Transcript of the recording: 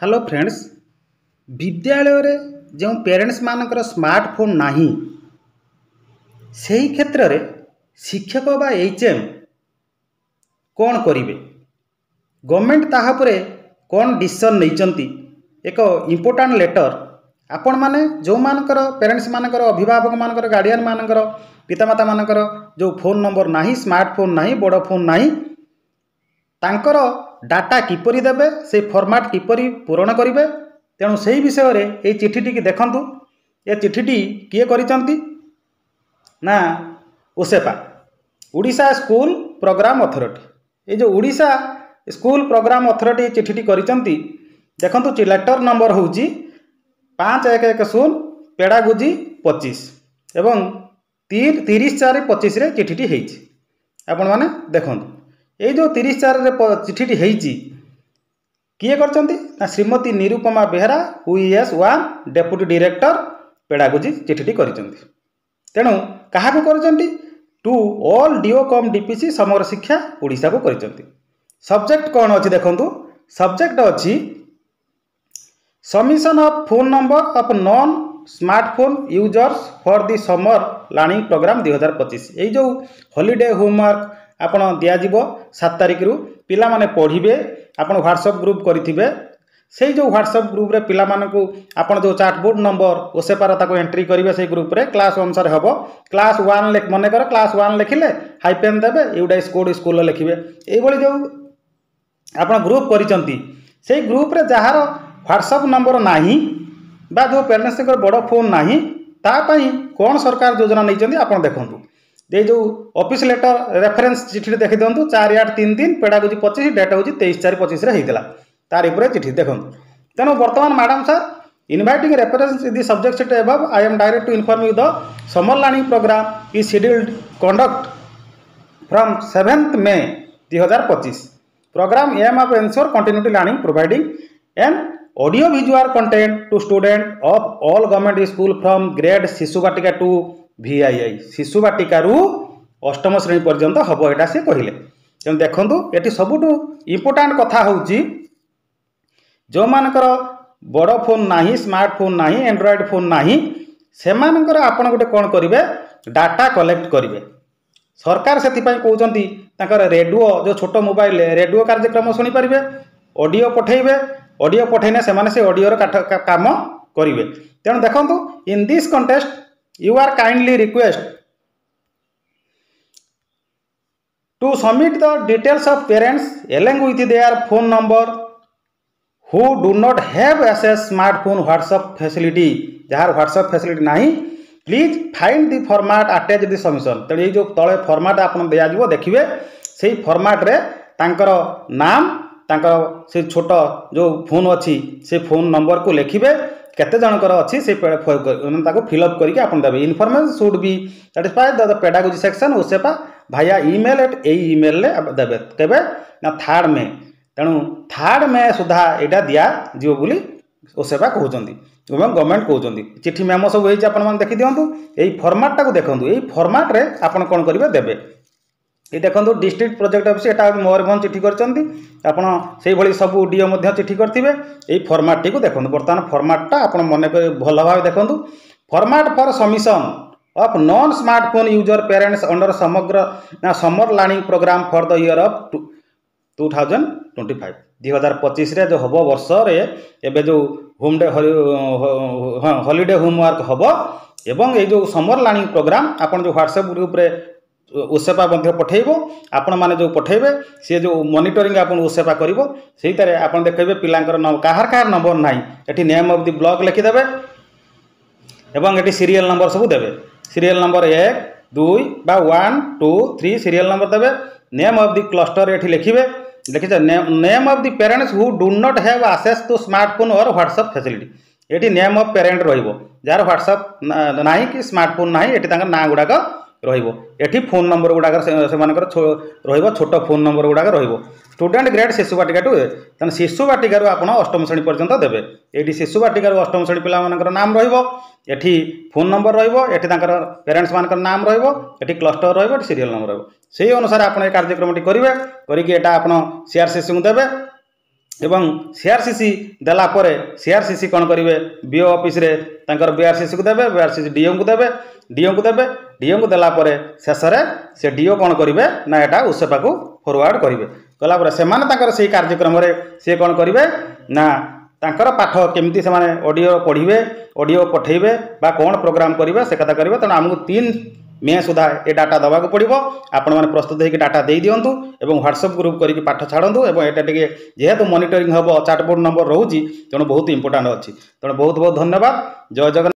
Hello friends, विद्यालय रे जो पेरेंट्स मानकर स्मार्टफोन नहीं से ही क्षेत्र रे शिक्षक बा एचएम कौन करिवे गवर्नमेंट ताहापुरे कौन डिसीजन नहीं एक इम्पोर्टाट लेटर आपण माने जो मानकर पेरेंट्स मानकर अभिभावक मानकर गार्डियन मानकर पितामाता मानकर जो फोन नंबर नहीं स्मार्टफोन नहीं बड़ फोन नहीं तांकर डाटा किपरि देबे से फॉर्मेट किपरि पूरण करिवे तेणु से विषय रे ये चिठीटी की देखंतु। ये चिठीटी किए करिसंती ना ओसेपा ओडिशा स्कूल प्रोग्राम अथॉरिटी। ये जो ओडिशा स्कूल प्रोग्राम अथॉरिटी चिठीटी करिसंती देखंतु लेटर नंबर होउची 5110 पेड़ागुजी 25 एवं 30/4/25 रे चिठीटी हेइची। आपण माने देखंतु ये जो 30/4 रे चिठीटी हेइची किए करचंती ना श्रीमती निरुपमा बेहरा हुईएस वन डेप्यूटी डायरेक्टर पेड़ागुजी चिठीटी करिसंती। तेणु काहाकू करचंती टू ऑल डीओकॉम डीपीसी समग्र शिक्षा ओडिशा को करिसंती। सब्जेक्ट कौन अच्छी देखंतु सब्जेक्ट अच्छी submission of phone number of non smartphone users for the summer learning programme 2025। ये जो हॉलीडे होमवर्क आपण दियाजिबो 7 तारिख रु पिला माने पढ़िबे आपण व्हाट्सएप ग्रुप करिथिबे से जो व्हाट्सएप ग्रुप रे पिला मानकू आपण जो चार्टबोर्ड नंबर ओसेपार ताको एंट्री करिवे से ग्रुप रे क्लास अनुसार हबो। क्लास 1 लेख मने कर क्लास 1 लिखिले हाइपेन देबे एउडा कोड स्कूल लिखिबे एई बोली जो आपण ग्रुप करिसंती से ग्रुप रे जहार व्हाट्सएप नंबर नाही बा जो पेरेंट्स के बड़ फोन नाही ता पई कोन सरकार योजना नहीं आपण देखंतु। ये जो ऑफिस लेटर रेफरेंस चिठी देखी दिंतु 4833 पेड़ागुजी 25 डेट हूँ 23/4/25 होता तार ऊपर चिठी देखो। तेणु बर्तमान madam sir inviting reference the subject cited above I am directed to inform you the summer learning programme is scheduled conduct from 7th May 2025। Programme aim of ensure continuity learning providing and audio visual content to student of all government school from grade Shishu Vatika to VII शिशु बाटिका रु 8म श्रेणी पर्यंत हम यहाँ से कहले। तेणु देखु ये सबुठ इम्पोर्टाट कथा हूँ जो मानकर बड़ फोन नहीं स्मार्टफोन नहीं एंड्रॉइड फोन नहीं से मानकर आपण गोटे कौन करेंगे डाटा कलेक्ट करेंगे। सरकार से कहते रेडियो जो छोट मोबाइल रेडियो कार्यक्रम शुणी पारे ऑडियो पठेबे ऑडियो पठेने से ऑडियो काम करेंगे। तेणु देखु in this contest you are kindly request to submit the details of parents along with their phone number who do not have access smartphone WhatsApp facility jar WhatsApp facility नहीं please find the format attach the submission. तेणु ये जो तले format आपन दिया देखिए से format रे तांकर नाम तांकर से छोट जो फोन अच्छी से फोन नंबर को लिखिबे केते जनकर अच्छी से फिलअप करके आप देवे। Information should be satisfy the pedagogy section OSEPA Bhaya email eight email देवे केबे ना 3rd May। तेणु 3rd May सुधा यहाँ दिया जीव बोली ओसेपा कहते गवर्नमेंट कहते चिठी मेमो सब होती आप देखी दिंतु यही फॉर्मेटा को देखो यही फॉर्मेट रे आपन कौन करेंगे देवे। ये देखो डिस्ट्रिक्ट प्रोजेक्ट ऑफिस यहाँ मयूरभंज चिठी कर सब डीओ चिठी करेंगे यही फॉर्मेट को देखो। बर्तमान फॉर्मेटा आप मन भल भाव देखो format for submission of non smartphone user parents under Samagra summer learning program for the year of 2025 2025 रे जो हम वर्ष रे जो होम डे हॉलीडे होमवर्क हम एवं ये जो समर लर्निंग प्रोग्राम आपन जो व्हाट्सएप ग्रुप रे ओसेपा पठेब आपण माने जो पठेबे सी जो मॉनिटरिंग आप ओसेपा करिवो सेहितारे आपण देखबे पिलांकर कहार कहार नंबर नाही एठी नेम ऑफ द ब्लॉक लिखिदेबे एवं एठी सीरियल नंबर सब देबे। सीरियल नंबर 1 2 बा 1 2 3 सीरियल नंबर देबे। नेम ऑफ द क्लस्टर एठी लिखिबे लिखिछ name of the parents who do not have access to smartphone और व्हाट्सएप फैसिलिटी एठी नेम ऑफ पेरेंट रहिबो जार व्हाट्सएप नाही कि स्मार्टफोन नाही एठी तांकर ना गुडाक रही फोन नंबर गुड़ाक से छोट phone number गुड़ाक student grade Shishu Vatika to तेना शिशु बाटिका आप 8म श्रेणी पर्यंत देवे। ये शिशु बाटिका 8म श्रेणी पिला नाम रही फोन नंबर रही पेरेंट्स मान नाम रही क्लस्टर रही सीरियल नंबर रही से अनुसार आप कार्यक्रम करेंगे करके आप सीआरसीसी को देवे एवं सीआरसीसी देला परे सीआरसीसी कौन करेंगे बीओ ऑफिस रे तांकर बीआरसीसी को देवे बीआरसीसी डीओ को देवे डीओ को देला परे शेष में से डीओ कौन करेंगे ना एटा उसेपा को फॉरवर्ड करेंगे कला पर से से कार्यक्रम सी कौन करेंगे ना तांकर पाठ केमती से ऑडियो पढ़े ऑडियो पठेबे बा कौन प्रोग्राम करेंगे से कथा करेंगे तेणु आमको 3 मे सुधा ये डाटा दवाक पड़ो आपण मैंने प्रस्तुत होकर डाटा दे दिंतु और व्हाट्सएप ग्रुप करके पाठ छाड़ू और यहाँ टे जेहेतु मॉनिटरिंग हम चार्टबोर्ड नंबर रोचे तेणु बहुत इंपोर्टाट अच्छी तेणु बहुत बहुत धन्यवाद। जय जगन्नाथ।